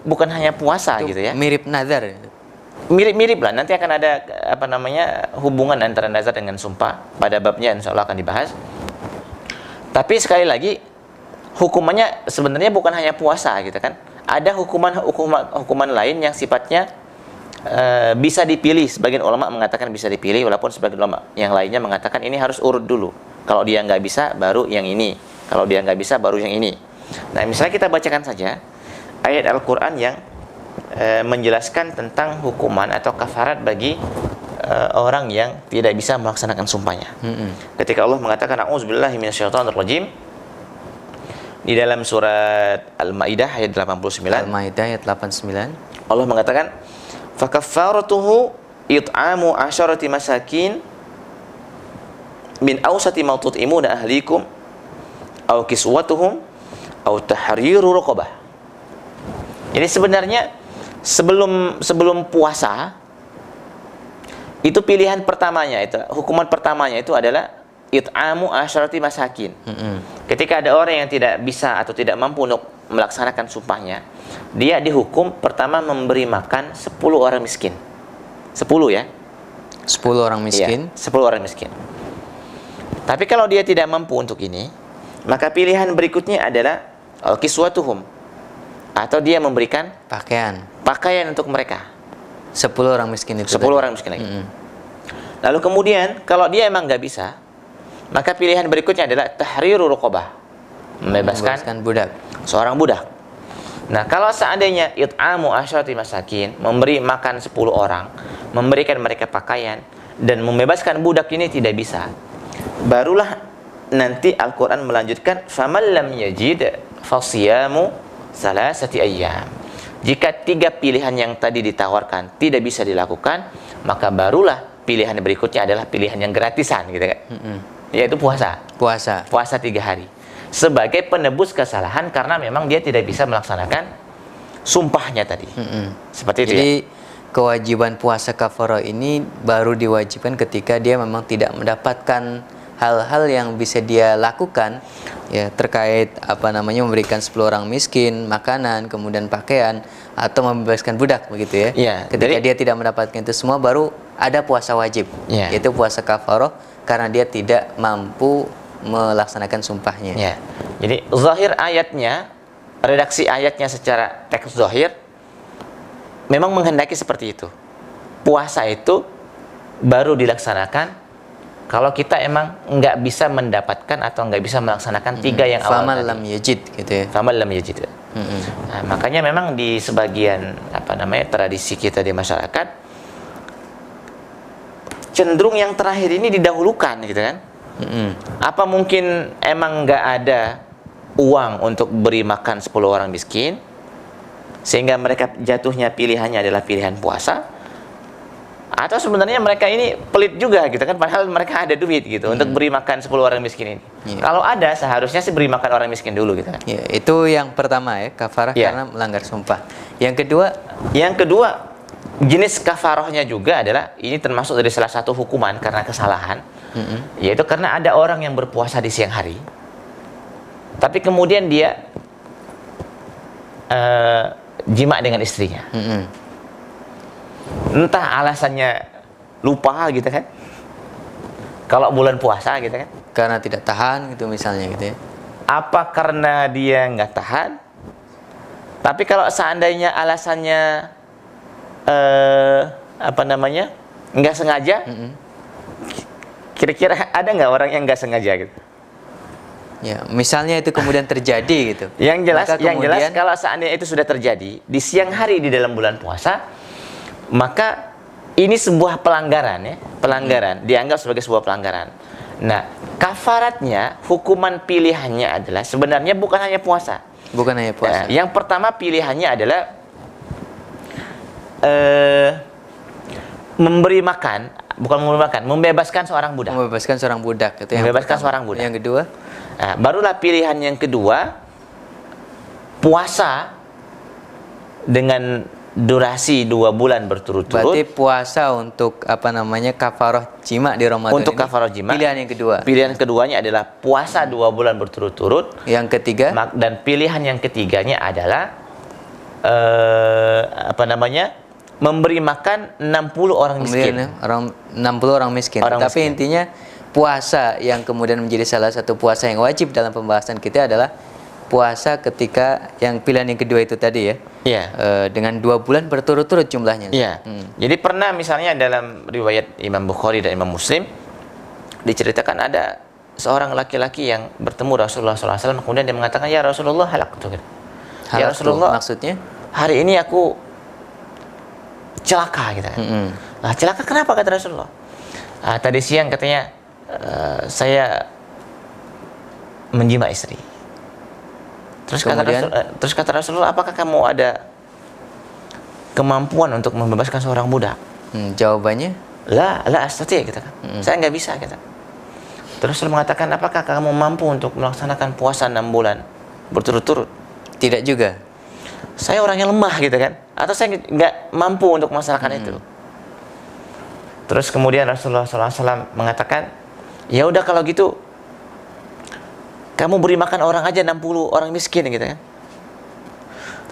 bukan hanya puasa itu gitu ya. Mirip nazar. Mirip-mirip lah. Nanti akan ada hubungan antara nazar dengan sumpah pada babnya, insya Allah akan dibahas. Tapi sekali lagi, hukumannya sebenarnya bukan hanya puasa gitu kan. Ada hukuman lain yang sifatnya bisa dipilih. Sebagian ulama mengatakan bisa dipilih, walaupun sebagian ulama yang lainnya mengatakan ini harus urut dulu. Kalau dia nggak bisa, baru yang ini. Kalau dia nggak bisa, baru yang ini. Nah, misalnya kita bacakan saja ayat Al-Quran yang menjelaskan tentang hukuman atau kafarat bagi orang yang tidak bisa melaksanakan sumpahnya. Ketika Allah mengatakan a'udzubillahi minasyaitonirrajim di dalam surat Al-Maidah ayat 89. Al-Maidah ayat 89. Allah mengatakan fakaffaratuhu it'amu 'asharati masakin min awsati ma tut'imuna ahlikum aw kiswatuhum aw tahriru raqabah. Jadi sebenarnya sebelum puasa itu pilihan pertamanya, itu hukuman pertamanya itu adalah it'amu 'asharati masakin. Ketika ada orang yang tidak bisa atau tidak mampu untuk melaksanakan sumpahnya, dia dihukum pertama memberi makan 10 orang miskin. 10 ya. 10 orang miskin. Ya, 10 orang miskin. Tapi kalau dia tidak mampu untuk ini, maka pilihan berikutnya adalah kiswatuhum, atau dia memberikan pakaian untuk mereka. 10 orang miskin itu. 10 orang miskin lagi. Lalu kemudian kalau dia emang nggak bisa, maka pilihan berikutnya adalah tahriru raqabah, membebaskan budak. Seorang budak. Nah, kalau seandainya it'amu 'asharati masakin, memberi makan 10 orang, memberikan mereka pakaian dan membebaskan budak ini tidak bisa, barulah nanti Al-Qur'an melanjutkan faman lam yajid fasiyamu salasati ayyam. Jika 3 pilihan yang tadi ditawarkan tidak bisa dilakukan, maka barulah pilihan berikutnya adalah pilihan yang gratisan gitu kan. Yaitu puasa 3 hari sebagai penebus kesalahan karena memang dia tidak bisa melaksanakan sumpahnya tadi. Seperti itu. Jadi kewajiban puasa kafarah ini baru diwajibkan ketika dia memang tidak mendapatkan hal-hal yang bisa dia lakukan ya, terkait memberikan 10 orang miskin makanan, kemudian pakaian, atau membebaskan budak begitu ya. Ketika dia tidak mendapatkan itu semua, baru ada puasa wajib, yaitu puasa kafarah karena dia tidak mampu melaksanakan sumpahnya. Jadi zahir ayatnya, redaksi ayatnya secara teks zahir memang menghendaki seperti itu. Puasa itu baru dilaksanakan kalau kita emang nggak bisa mendapatkan atau nggak bisa melaksanakan 3 yang awal faman tadi. lam yajid gitu ya. Faman lam yajid. Nah, makanya memang di sebagian tradisi kita di masyarakat cenderung yang terakhir ini didahulukan gitu kan. Apa mungkin emang nggak ada uang untuk beri makan 10 orang miskin sehingga mereka jatuhnya pilihannya adalah pilihan puasa? Atau sebenarnya mereka ini pelit juga gitu kan, padahal mereka ada duit gitu untuk beri makan 10 orang miskin ini. Kalau ada, seharusnya sih beri makan orang miskin dulu gitu kan. Itu yang pertama ya, kafarah karena melanggar sumpah. Yang kedua, jenis kafarahnya juga adalah ini termasuk dari salah satu hukuman karena kesalahan, yaitu karena ada orang yang berpuasa di siang hari, tapi kemudian dia jima dengan istrinya. Entah alasannya lupa gitu kan, kalau bulan puasa gitu kan, karena tidak tahan gitu misalnya gitu ya. Apa karena dia nggak tahan? Tapi kalau seandainya alasannya nggak sengaja, kira-kira ada nggak orang yang nggak sengaja gitu? Ya, misalnya itu kemudian terjadi gitu. Yang jelas kalau seandainya itu sudah terjadi di siang hari di dalam bulan puasa, maka ini sebuah pelanggaran ya, dianggap sebagai sebuah pelanggaran. Nah, kafaratnya, hukuman pilihannya adalah sebenarnya bukan hanya puasa. Yang pertama pilihannya adalah membebaskan seorang budak. Itu yang kedua. Nah, barulah pilihan yang kedua, puasa dengan durasi 2 bulan berturut-turut. Berarti puasa untuk kafarah jima di Ramadan. Untuk kafarah jima. Pilihan yang kedua. Pilihan keduanya adalah puasa 2 bulan berturut-turut. Yang ketiga. Dan pilihan yang ketiganya adalah memberi makan 60 orang miskin. 60 orang miskin. Tapi intinya puasa yang kemudian menjadi salah satu puasa yang wajib dalam pembahasan kita adalah puasa ketika yang pilihan yang kedua itu tadi ya. Iya. Dengan 2 bulan berturut-turut jumlahnya. Iya. Jadi pernah misalnya dalam riwayat Imam Bukhari dan Imam Muslim diceritakan ada seorang laki-laki yang bertemu Rasulullah SAW, kemudian dia mengatakan, ya Rasulullah halaktu. Ya Rasulullah, maksudnya hari ini aku celaka gitu kan. Nah, celaka kenapa kata Rasulullah? Tadi siang katanya saya menjima istri. Terus kata Rasulullah, apakah kamu ada kemampuan untuk membebaskan seorang budak? Jawabannya, la astati gitu kan. Saya nggak bisa gitu. Terus Rasul mengatakan, apakah kamu mampu untuk melaksanakan puasa 6 bulan berturut-turut? tidak juga. Saya orangnya lemah gitu kan, atau saya nggak mampu untuk melaksanakan itu. Terus kemudian Rasulullah SAW mengatakan, ya udah kalau gitu kamu beri makan orang aja 60 orang miskin gitu kan.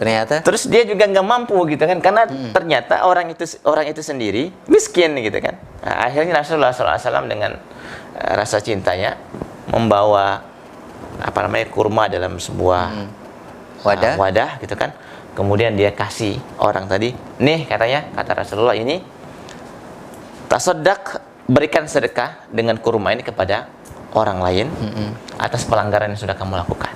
Ternyata Terus dia juga nggak mampu gitu kan, karena ternyata orang itu sendiri miskin gitu kan. Nah, akhirnya Rasulullah SAW dengan rasa cintanya membawa kurma dalam sebuah wadah gitu kan. Kemudian dia kasih orang tadi, nih katanya, kata Rasulullah ini, tasaddaq, berikan sedekah dengan kurma ini kepada orang lain atas pelanggaran yang sudah kamu lakukan.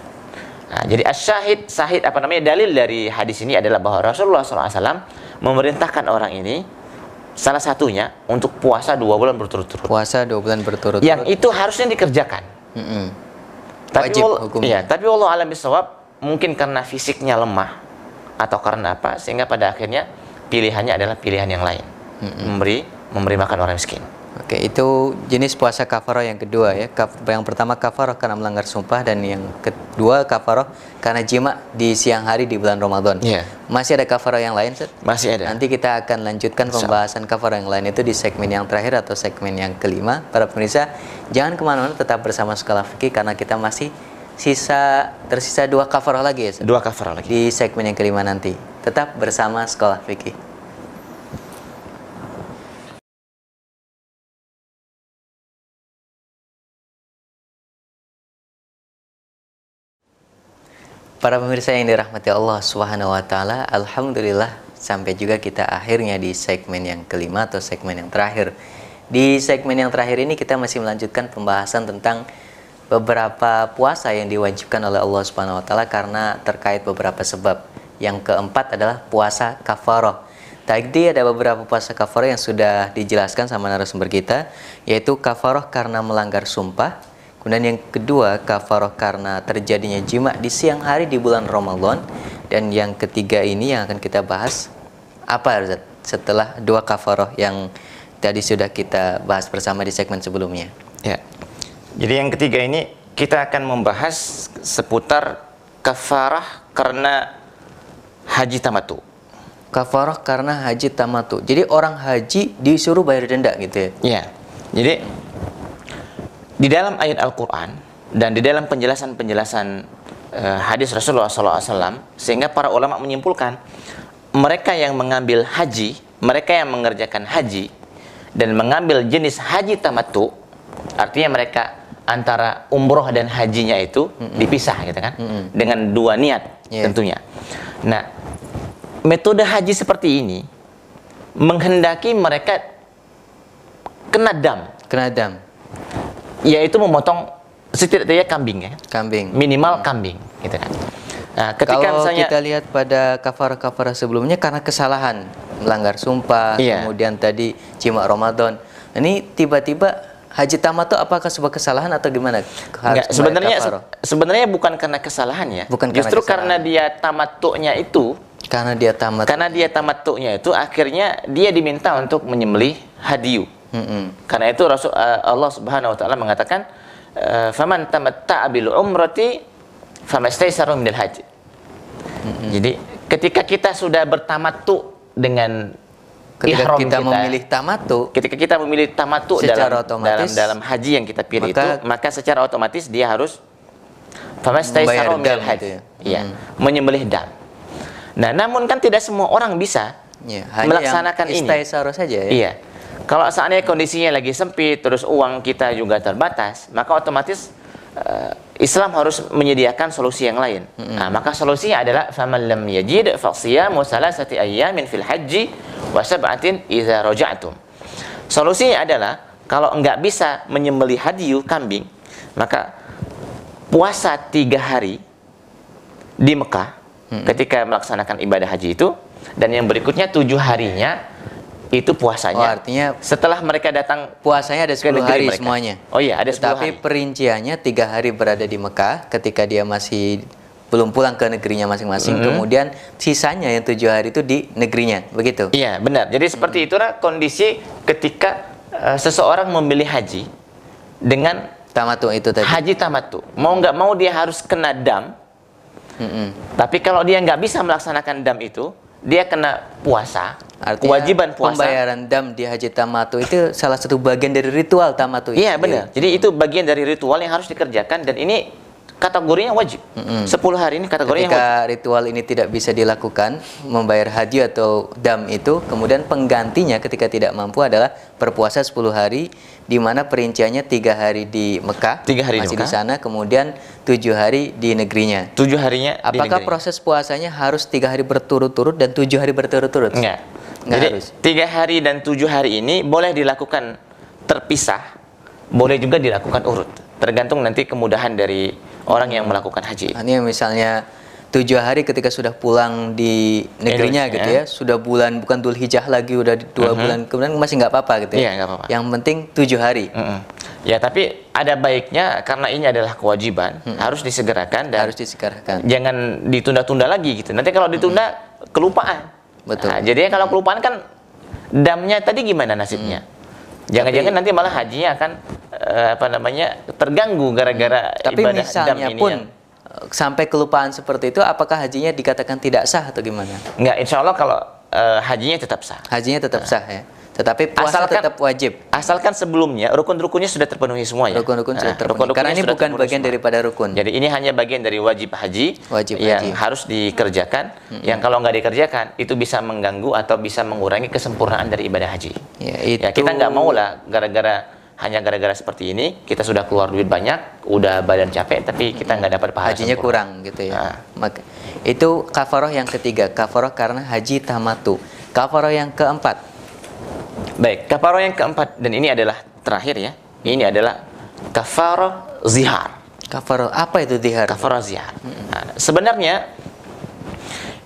Nah, jadi sahid dalil dari hadis ini adalah bahwa Rasulullah SAW memerintahkan orang ini salah satunya untuk puasa 2 bulan berturut-turut. puasa 2 bulan berturut-turut. Yang itu harusnya dikerjakan. Wajib hukumnya. Tapi Allah alam bisawab, mungkin karena fisiknya lemah atau karena apa, sehingga pada akhirnya pilihannya adalah pilihan yang lain, memberi makan orang miskin. Oke, itu jenis puasa kafarah yang kedua ya. Yang pertama kafarah karena melanggar sumpah, dan yang kedua kafarah karena jima di siang hari di bulan Ramadan. Iya. Masih ada kafarah yang lain, Ustaz? Masih ada. Nanti kita akan lanjutkan pembahasan kafarah yang lain itu di segmen yang terakhir atau segmen yang kelima. Para pemirsa, jangan kemana-mana, tetap bersama Sekolah Fikih karena kita masih tersisa 2 kafarah lagi ya, Ustaz? 2 kafarah lagi Di segmen yang kelima nanti. Tetap bersama Sekolah Fikih. Para pemirsa yang dirahmati Allah Subhanahu wa taala, alhamdulillah sampai juga kita akhirnya di segmen yang kelima atau segmen yang terakhir. Di segmen yang terakhir ini kita masih melanjutkan pembahasan tentang beberapa puasa yang diwajibkan oleh Allah Subhanahu wa taala karena terkait beberapa sebab. Yang keempat adalah puasa kafarah. Tadi ada beberapa puasa kafarah yang sudah dijelaskan sama narasumber kita, yaitu kafarah karena melanggar sumpah. Kemudian yang kedua, kafarah karena terjadinya jima di siang hari di bulan Ramadan. Dan yang ketiga ini yang akan kita bahas, apa Ustaz? Setelah 2 kafarah yang tadi sudah kita bahas bersama di segmen sebelumnya. ya. Jadi yang ketiga ini kita akan membahas seputar kafarah karena haji tamattu. Kafarah karena haji tamattu. Jadi orang haji disuruh bayar denda gitu ya? Iya. Jadi di dalam ayat Al-Quran dan di dalam penjelasan-penjelasan hadis Rasulullah SAW, sehingga para ulama menyimpulkan mereka yang mengambil haji, mereka yang mengerjakan haji dan mengambil jenis haji tamattu, artinya mereka antara umroh dan hajinya itu dipisah gitu kan, dengan 2 niat tentunya. Nah, metode haji seperti ini menghendaki mereka kena dam, yaitu memotong setidaknya kambing ya. Kambing. Minimal kambing gitu kan. Nah, ketika kalau misalnya kita lihat pada kafarah-kafarah sebelumnya karena kesalahan, melanggar sumpah, kemudian tadi jima Ramadan. Ini tiba-tiba haji tamattu apakah sebuah kesalahan atau gimana? Enggak, sebenarnya bukan karena kesalahan ya. Justru karena dia tamattunya itu, karena dia tamattunya itu akhirnya dia diminta untuk menyembelih hadiyu. Karena itu Allah Subhanahu wa taala mengatakan, faman tamatta'a bil umrati famastaysara minal haji. Jadi ketika kita sudah bertamattu dengan ihram kita, ketika kita memilih tamattu dalam haji yang kita pilih maka secara otomatis dia harus famastaysara minal haji. Menyembelih dam. Nah, namun kan tidak semua orang bisa melaksanakan ini. Saja ya. Iya. Kalau seandainya kondisinya lagi sempit, terus uang kita juga terbatas, maka otomatis Islam harus menyediakan solusi yang lain. Nah, maka solusinya adalah faman lam yajid fa siyamu salasati ayyamin fil haji wa sab'atin idza raja'tum. Solusinya adalah kalau enggak bisa menyembelih hadyu kambing, maka puasa 3 hari di Mekah ketika melaksanakan ibadah haji itu, dan yang berikutnya 7 harinya itu puasanya. Oh, artinya setelah mereka datang puasanya ada 10 hari mereka semuanya. Oh iya, ada 10 Tapi hari. perinciannya 3 hari berada di Mekah ketika dia masih belum pulang ke negerinya masing-masing. Kemudian sisanya yang 7 hari itu di negerinya, begitu? Iya, benar. Jadi seperti itulah kondisi ketika seseorang memilih haji dengan Tamattu itu tadi. haji tamattu. Mau nggak mau dia harus kena dam. Tapi kalau dia nggak bisa melaksanakan dam itu, dia kena puasa. Artinya Kewajiban puasa. pembayaran dam di haji tamattu itu salah satu bagian dari ritual tamattu. Iya, benar. Jadi itu bagian dari ritual yang harus dikerjakan, dan ini kategorinya wajib. 10 hari ini kategorinya wajib. Ketika ritual ini tidak bisa dilakukan, membayar haji atau dam itu, kemudian penggantinya ketika tidak mampu adalah berpuasa 10 hari, di mana perinciannya 3 hari di Mekah, 3 hari di masih di Mekah. sana, kemudian 7 hari di negerinya. 7 harinya di Apakah negeri. proses puasanya harus 3 hari berturut-turut dan 7 hari berturut-turut? Enggak. Nggak Jadi harus. 3 hari dan 7 hari ini boleh dilakukan terpisah, boleh juga dilakukan urut. Tergantung nanti kemudahan dari orang yang melakukan haji. Ini misalnya 7 hari ketika sudah pulang di negerinya Indonesia, gitu ya, sudah bulan bukan Dzulhijjah lagi, udah 2 bulan kemudian masih nggak apa-apa gitu ya. Iya, nggak apa-apa. Yang penting 7 hari. Ya, tapi ada baiknya karena ini adalah kewajiban, harus disegerakan dan Harus disegarkan. jangan ditunda-tunda lagi gitu. Nanti kalau ditunda kelupaan. Betul. Nah, jadinya kalau kelupaan kan damnya tadi gimana nasibnya? Jangan-jangan nanti malah hajinya akan terganggu gara-gara Tapi ibadah dam misalnya ini pun yang sampai kelupaan seperti itu, apakah hajinya dikatakan tidak sah atau gimana? enggak, insya Allah kalau hajinya tetap sah. Hajinya tetap sah ya. Tetapi puasa Asalkan- tetap wajib. Asalkan sebelumnya rukun-rukunnya sudah terpenuhi semua ya. Rukun-rukun sudah Nah, terpenuhi. rukun-rukunnya Karena ini sudah bukan terpenuhi bagian semua. daripada rukun. Jadi ini hanya bagian dari wajib haji Wajib yang haji. harus dikerjakan. Yang kalau nggak dikerjakan itu bisa mengganggu atau bisa mengurangi kesempurnaan dari ibadah haji. Ya, itu Ya, kita nggak mau lah hanya gara-gara seperti ini kita sudah keluar duit banyak, udah badan capek, tapi kita nggak dapat pahala hajinya sempurna. kurang gitu ya. Nah. Maka itu kafaroh yang ketiga, kafaroh karena haji tamattu. Kafaroh yang keempat, Baik, kafaroh yang keempat, dan ini adalah terakhir ya. Ini adalah kafaroh zihar. kafaroh apa itu zihar? Kafaroh zihar. Nah, sebenarnya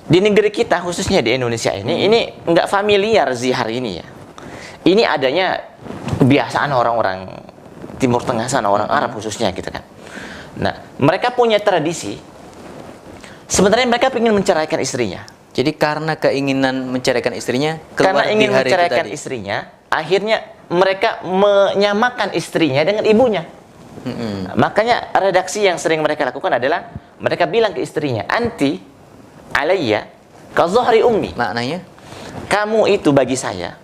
di negeri kita khususnya di Indonesia ini nggak familiar zihar ini ya. Ini adanya kebiasaan orang-orang Timur Tengah sana, orang Arab khususnya gitu kan. Nah, mereka punya tradisi. Sebenarnya mereka ingin menceraikan istrinya. Jadi karena keinginan menceraikan istrinya, Karena keluar ingin zihar itu menceraikan tadi. istrinya, akhirnya mereka menyamakan istrinya dengan ibunya. Makanya redaksi yang sering mereka lakukan adalah mereka bilang ke istrinya, "Anti alayya ka dhahri ummi." Maknanya Kamu itu bagi saya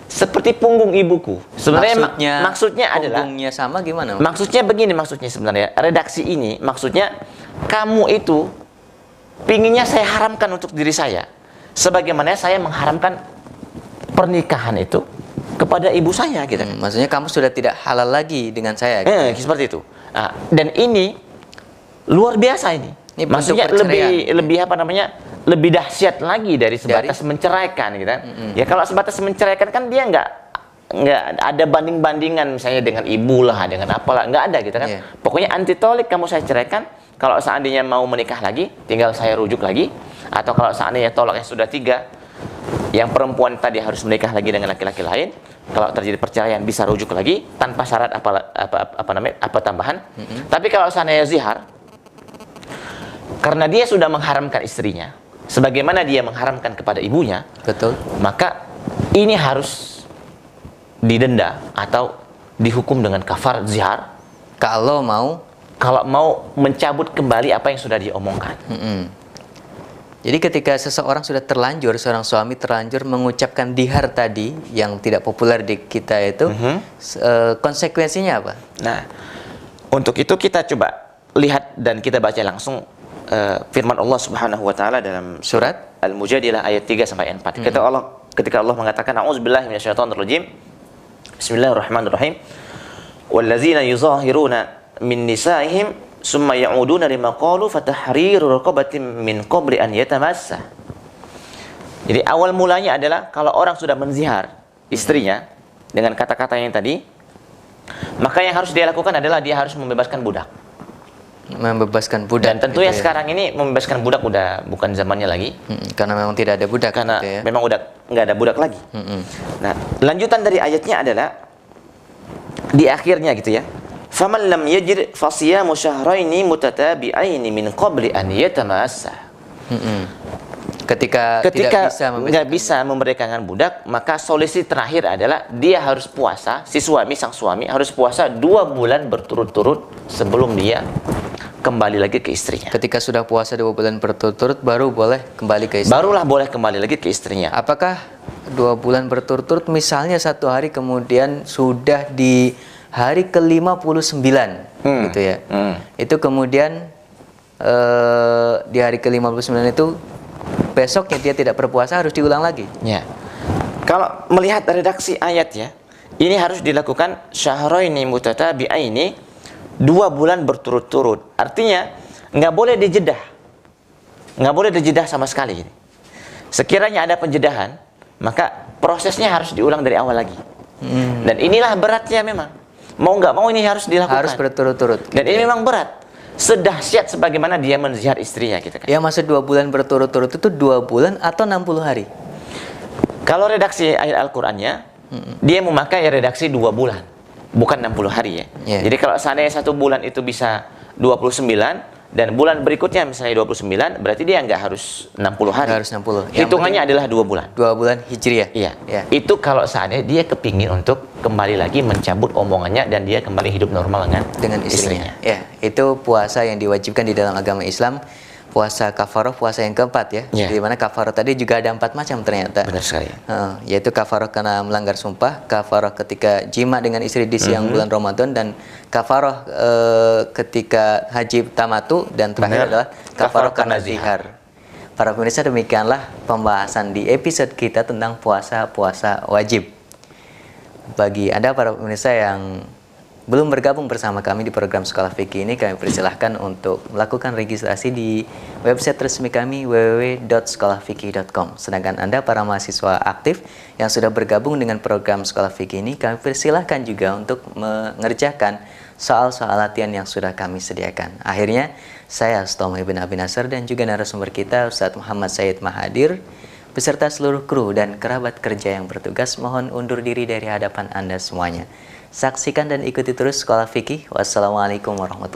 seperti punggung ibuku. Sebenarnya maksudnya adalah punggungnya sama gimana? maksudnya begini, maksudnya sebenarnya redaksi ini maksudnya kamu itu pinginnya saya haramkan untuk diri saya, sebagaimana saya mengharamkan pernikahan itu kepada ibu saya gitu. Maksudnya kamu sudah tidak halal lagi dengan saya gitu. Seperti itu. Nah, dan ini luar biasa ini. Ini bentuk Maksudnya perceraian. lebih apa namanya? Lebih dahsyat lagi dari sebatas menceraikan gitu kan. Ya kalau sebatas menceraikan kan dia nggak ada banding-bandingan misalnya dengan ibu lah, dengan apalah, nggak ada gitu kan. Iya. Pokoknya anti tolik kamu saya ceraikan. Kalau seandainya mau menikah lagi, tinggal saya rujuk lagi. Atau kalau seandainya tolaknya sudah 3, yang perempuan tadi harus menikah lagi dengan laki-laki lain. Kalau terjadi perceraian bisa rujuk lagi tanpa syarat apa tambahan. Tapi kalau seandainya zihar, karena dia sudah mengharamkan istrinya, sebagaimana dia mengharamkan kepada ibunya, Betul. maka ini harus didenda atau dihukum dengan kafar zihar Kalau mau mencabut kembali apa yang sudah diomongkan. Jadi ketika seorang seorang suami terlanjur mengucapkan dihar tadi yang tidak populer di kita itu, konsekuensinya apa? Nah, untuk itu kita coba lihat dan kita baca langsung firman Allah Subhanahu wa taala dalam Surat Al-Mujadilah ayat 3 sampai 4. Ketika Allah mengatakan a'udzubillahi minasyaitonir rajim. Bismillahirrahmanirrahim. Wallazina yuzahiruna min nisaihim summa ya'uduna lima qalu fatahriru raqabatin min qabli an yatamassa. Jadi awal mulanya adalah kalau orang sudah menzihar istrinya dengan kata-kata yang tadi, maka yang harus dia lakukan adalah dia harus membebaskan budak. Membebaskan budak. Dan tentunya gitu ya. sekarang ini membebaskan budak udah bukan zamannya lagi. Karena memang tidak ada budak. Karena gitu ya. memang udah nggak ada budak lagi. Nah, lanjutan dari ayatnya adalah di akhirnya gitu ya. Faman lam yajid fasiyamu syahraini mutatabi'aini min qabli an yatamassa. Ketika Ketika tidak nggak bisa memerdekakan budak, maka solusi terakhir adalah dia harus puasa, si suami, sang suami harus puasa 2 bulan berturut-turut sebelum dia kembali lagi ke istrinya. Ketika sudah puasa 2 bulan berturut-turut baru boleh kembali ke istri. Barulah boleh kembali lagi ke istrinya. Apakah 2 bulan berturut-turut, misalnya 1 hari kemudian sudah di hari ke-59 gitu ya. Itu kemudian di hari ke-59 itu besoknya dia tidak berpuasa, harus diulang lagi. Ya. Kalau melihat redaksi ayat ya, ini harus dilakukan syahraini mutatabi'aini 2 bulan berturut-turut. Artinya nggak boleh dijedah. Nggak boleh dijedah sama sekali. Sekiranya ada penjedahan, maka prosesnya harus diulang dari awal lagi. Dan inilah beratnya memang. Mau nggak mau ini harus dilakukan. Harus berturut-turut. Dan ini memang berat. Sedahsyat sebagaimana dia menzihar istrinya gitu kan. Ya, maksud 2 bulan berturut-turut itu 2 bulan atau 60 hari? Kalau redaksi ayat Al-Qur'annya, dia memakai redaksi 2 bulan. Bukan 60 hari ya. Yeah. Jadi kalau seandainya 1 bulan itu bisa 29 dan bulan berikutnya misalnya 29, berarti dia nggak harus 60 hari. Nggak harus 60. Hitungannya adalah 2 bulan. 2 bulan Hijriah. Iya. Ya. Itu kalau seandainya dia kepingin untuk kembali lagi mencabut omongannya dan dia kembali hidup normal dengan istrinya. Ya, itu puasa yang diwajibkan di dalam agama Islam. Puasa kafaroh, puasa yang keempat ya. Ya. Di mana kafaroh tadi juga ada 4 macam ternyata. Benar sekali. Yaitu kafaroh karena melanggar sumpah, kafaroh ketika jima dengan istri di siang bulan Ramadan, dan kafaroh ketika haji tamatu, dan terakhir adalah kafaroh karena zihar. Para pemirsa, demikianlah pembahasan di episode kita tentang puasa-puasa wajib. Bagi Anda para pemirsa yang belum bergabung bersama kami di program Sekolah Fikih ini, kami persilahkan untuk melakukan registrasi di website resmi kami www.sekolahfikih.com. Sedangkan Anda para mahasiswa aktif yang sudah bergabung dengan program Sekolah Fikih ini, kami persilahkan juga untuk mengerjakan soal-soal latihan yang sudah kami sediakan. Akhirnya, saya Astomi bin Abi Nasr dan juga narasumber kita Ustadz Muhammad Said Mahadir beserta seluruh kru dan kerabat kerja yang bertugas mohon undur diri dari hadapan Anda semuanya. Saksikan dan ikuti terus Sekolah Fikih. Wassalamualaikum warahmatullahi wabarakatuh.